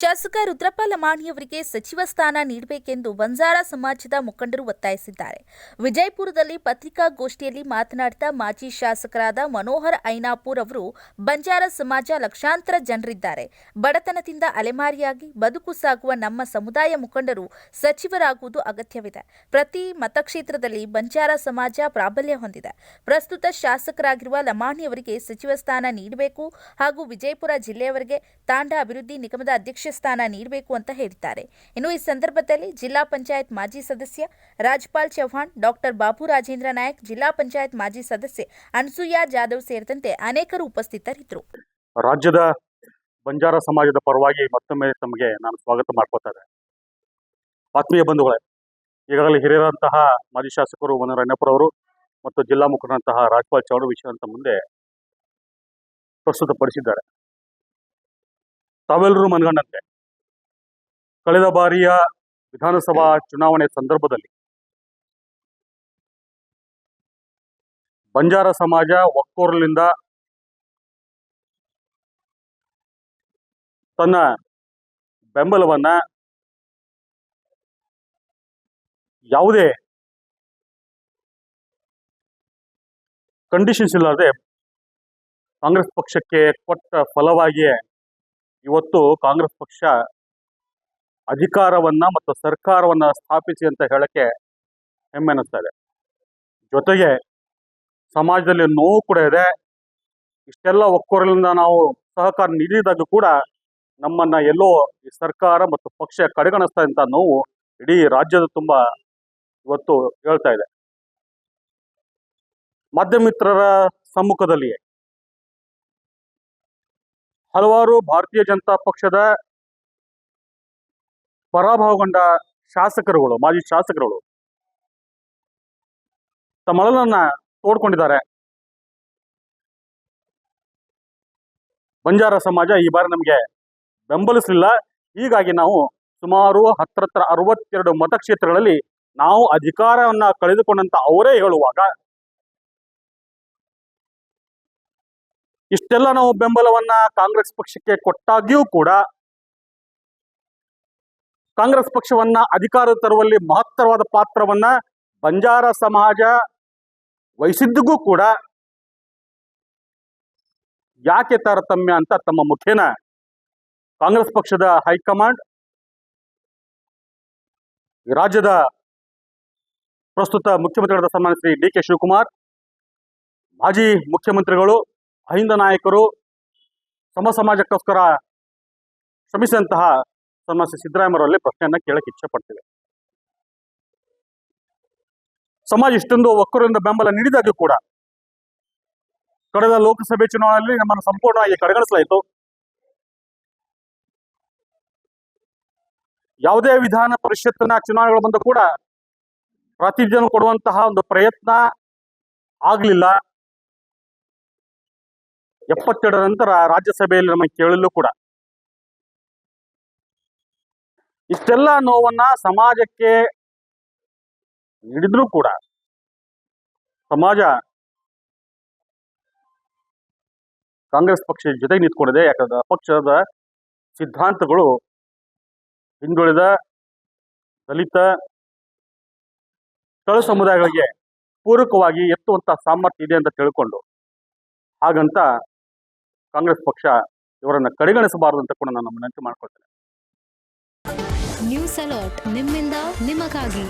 ಶಾಸಕ ರುದ್ರಪ್ಪ ಲಮಾಣಿಯವರಿಗೆ ಸಚಿವ ಸ್ಥಾನ ನೀಡಬೇಕೆಂದು ಬಂಜಾರ ಸಮಾಜದ ಮುಖಂಡರು ಒತ್ತಾಯಿಸಿದ್ದಾರೆ. ವಿಜಯಪುರದಲ್ಲಿ ಪತ್ರಿಕಾಗೋಷ್ಠಿಯಲ್ಲಿ ಮಾತನಾಡಿದ ಮಾಜಿ ಶಾಸಕರಾದ ಮನೋಹರ್ ಐನಾಪುರ್ ಅವರು, ಬಂಜಾರ ಸಮಾಜ ಲಕ್ಷಾಂತರ ಜನರಿದ್ದಾರೆ. ಬಡತನದಿಂದ ಅಲೆಮಾರಿಯಾಗಿ ಬದುಕು ಸಾಗುವ ನಮ್ಮ ಸಮುದಾಯ ಮುಖಂಡರು ಸಚಿವರಾಗುವುದು ಅಗತ್ಯವಿದೆ. ಪ್ರತಿ ಮತಕ್ಷೇತ್ರದಲ್ಲಿ ಬಂಜಾರ ಸಮಾಜ ಪ್ರಾಬಲ್ಯ ಹೊಂದಿದೆ. ಪ್ರಸ್ತುತ ಶಾಸಕರಾಗಿರುವ ಲಮಾಣಿಯವರಿಗೆ ಸಚಿವ ಸ್ಥಾನ ನೀಡಬೇಕು ಹಾಗೂ ವಿಜಯಪುರ ಜಿಲ್ಲೆಯವರಿಗೆ ತಾಂಡಾ ಅಭಿವೃದ್ಧಿ ನಿಗಮದ ಅಧ್ಯಕ್ಷ ಸ್ಥಾನ ನೀಡಬೇಕು ಅಂತ ಹೇಳಿದ್ದಾರೆ. ಇನ್ನು ಈ ಸಂದರ್ಭದಲ್ಲಿ ಜಿಲ್ಲಾ ಪಂಚಾಯತ್ ಮಾಜಿ ಸದಸ್ಯ ರಾಜ್ಪಾಲ್ ಚೌಹಾಣ್, ಡಾಕ್ಟರ್ ಬಾಬು ರಾಜೇಂದ್ರ ನಾಯಕ್, ಜಿಲ್ಲಾ ಪಂಚಾಯತ್ ಮಾಜಿ ಸದಸ್ಯೆ ಅನ್ಸೂಯಾ ಜಾಧವ್ ಸೇರಿದಂತೆ ಅನೇಕರು ಉಪಸ್ಥಿತರಿದ್ದರು. ರಾಜ್ಯದ ಬಂಜಾರ ಸಮಾಜದ ಪರವಾಗಿ ಮತ್ತೊಮ್ಮೆ ತಮಗೆ ನಾನು ಸ್ವಾಗತ ಮಾಡ್ಕೊಳ್ತಾರೆ. ಆತ್ಮೀಯ ಬಂಧುಗಳೇ, ಈಗಾಗಲೇ ಹಿರಿಯರಂತಹ ಮಾಜಿ ಶಾಸಕರು ಮನೋಹರ್ ಐನಾಪುರ್ ಅವರು ಮತ್ತು ಜಿಲ್ಲಾ ಮುಖಂಡರಂತಹ ರಾಜ್ಪಾಲ್ ಚೌಹಾಣ್ ವಿಷಯ ಅಂತ ಮುಂದೆ ಪ್ರಸ್ತುತಪಡಿಸಿದ್ದಾರೆ. ತಾವೆಲ್ಲರೂ ಮನಗಂಡಂತೆ ಕಳೆದ ಬಾರಿಯ ವಿಧಾನಸಭಾ ಚುನಾವಣೆ ಸಂದರ್ಭದಲ್ಲಿ ಬಂಜಾರ ಸಮಾಜ ಒಕ್ಕೊರಲಿಂದ ತನ್ನ ಬೆಂಬಲವನ್ನ ಯಾವುದೇ ಕಂಡೀಷನ್ಸ್ ಇಲ್ಲದೆ ಕಾಂಗ್ರೆಸ್ ಪಕ್ಷಕ್ಕೆ ಕೊಟ್ಟ ಫಲವಾಗಿಯೇ ಇವತ್ತು ಕಾಂಗ್ರೆಸ್ ಪಕ್ಷ ಅಧಿಕಾರವನ್ನ ಮತ್ತು ಸರ್ಕಾರವನ್ನ ಸ್ಥಾಪಿಸಿ ಅಂತ ಹೇಳಕ್ಕೆ ಹೆಮ್ಮೆ ಅನ್ನಿಸ್ತಾ ಇದೆ. ಜೊತೆಗೆ ಸಮಾಜದಲ್ಲಿ ನೋವು ಕೂಡ ಇದೆ. ಇಷ್ಟೆಲ್ಲ ಒಕ್ಕೊರಲಿಂದ ನಾವು ಸಹಕಾರ ನೀಡಿದಾಗ ಕೂಡ ನಮ್ಮನ್ನ ಎಲ್ಲೋ ಈ ಸರ್ಕಾರ ಮತ್ತು ಪಕ್ಷ ಕಡೆಗಣಿಸ್ತಾ ಅಂತ ನೋವು ಇಡೀ ರಾಜ್ಯದ ತುಂಬ ಇವತ್ತು ಹೇಳ್ತಾ ಇದೆ. ಮಾಧ್ಯಮಿತ್ರರ ಸಮ್ಮುಖದಲ್ಲಿಯೇ ಹಲವಾರು ಭಾರತೀಯ ಜನತಾ ಪಕ್ಷದ ಪರಾಭವಗೊಂಡ ಶಾಸಕರುಗಳು, ಮಾಜಿ ಶಾಸಕರುಗಳು ತಮ್ಮ ಅಳಲನ್ನ ತೋಡ್ಕೊಂಡಿದ್ದಾರೆ. ಬಂಜಾರ ಸಮಾಜ ಈ ಬಾರಿ ನಮಗೆ ಬೆಂಬಲಿಸಲಿಲ್ಲ, ಹೀಗಾಗಿ ನಾವು ಸುಮಾರು 62 ಮತಕ್ಷೇತ್ರಗಳಲ್ಲಿ ನಾವು ಅಧಿಕಾರವನ್ನ ಕಳೆದುಕೊಂಡಂತ ಅವರೇ ಹೇಳುವಾಗ ಇಷ್ಟೆಲ್ಲ ನಾವು ಬೆಂಬಲವನ್ನ ಕಾಂಗ್ರೆಸ್ ಪಕ್ಷಕ್ಕೆ ಕೊಟ್ಟಾಗ್ಯೂ ಕೂಡ ಕಾಂಗ್ರೆಸ್ ಪಕ್ಷವನ್ನ ಅಧಿಕಾರ ತರುವಲ್ಲಿ ಮಹತ್ತರವಾದ ಪಾತ್ರವನ್ನ ಬಂಜಾರ ಸಮಾಜ ವಹಿಸಿದ್ದಕ್ಕೂ ಕೂಡ ಯಾಕೆ ತಾರತಮ್ಯ ಅಂತ ತಮ್ಮ ಮುಖೇನ ಕಾಂಗ್ರೆಸ್ ಪಕ್ಷದ ಹೈಕಮಾಂಡ್, ರಾಜ್ಯದ ಪ್ರಸ್ತುತ ಮುಖ್ಯಮಂತ್ರಿಗಳಾದ ಸನ್ಮಾನ್ಯ ಶ್ರೀ ಡಿ ಕೆ ಶಿವಕುಮಾರ್, ಮಾಜಿ ಮುಖ್ಯಮಂತ್ರಿಗಳು, ಅಹಿಂದ ನಾಯಕರು, ಸಮಾಜಕ್ಕೋಸ್ಕರ ಶ್ರಮಿಸಿದಂತಹ ಸನ್ಮಾನ್ಯ ಶ್ರೀ ಸಿದ್ದರಾಮಯ್ಯವರಲ್ಲಿ ಪ್ರಶ್ನೆಯನ್ನ ಕೇಳಕ್ಕೆ ಇಚ್ಛೆ ಪಡ್ತೇವೆ. ಸಮಾಜ ಇಷ್ಟೊಂದು ಒಕ್ಕೂರಿಂದ ಬೆಂಬಲ ನೀಡಿದಾಗೂ ಕೂಡ ಕಳೆದ ಲೋಕಸಭೆ ಚುನಾವಣೆಯಲ್ಲಿ ನಮ್ಮನ್ನು ಸಂಪೂರ್ಣವಾಗಿ ಕಡೆಗಣಿಸಲಾಯಿತು. ಯಾವುದೇ ವಿಧಾನ ಪರಿಷತ್ತಿನ ಚುನಾವಣೆಗಳು ಬಂದು ಕೂಡ ಪ್ರಾತಿನಿಧ್ಯ ಕೊಡುವಂತಹ ಒಂದು ಪ್ರಯತ್ನ ಆಗಲಿಲ್ಲ. 72 ನಂತರ ರಾಜ್ಯಸಭೆಯಲ್ಲಿ ನಮಗೆ ಕೇಳಲು ಕೂಡ ಇಷ್ಟೆಲ್ಲ ನೋವನ್ನ ಸಮಾಜಕ್ಕೆ ನೀಡಿದ್ರೂ ಕೂಡ ಸಮಾಜ ಕಾಂಗ್ರೆಸ್ ಪಕ್ಷದ ಜೊತೆಗೆ ನಿಂತ್ಕೊಂಡಿದೆ. ಯಾಕಂದ್ರೆ ಪಕ್ಷದ ಸಿದ್ಧಾಂತಗಳು ಹಿಂದುಳಿದ, ದಲಿತ, ತಳ ಸಮುದಾಯಗಳಿಗೆ ಪೂರಕವಾಗಿ ಎತ್ತುವಂತಹ ಸಾಮರ್ಥ್ಯ ಇದೆ ಅಂತ ತಿಳ್ಕೊಂಡು, ಹಾಗಂತ ಕಾಂಗ್ರೆಸ್ ಪಕ್ಷ ಇವರನ್ನ ಕಡೆಗಣಿಸಬಾರದು ಅಂತ ಕೂಡ ನಾನು ವಿನಂತಿ ಮಾಡ್ಕೊಳ್ತೇನೆ. ನ್ಯೂಸ್ ಅಲರ್ಟ್ ನಿಮ್ಮಿಂದ ನಿಮಗಾಗಿ.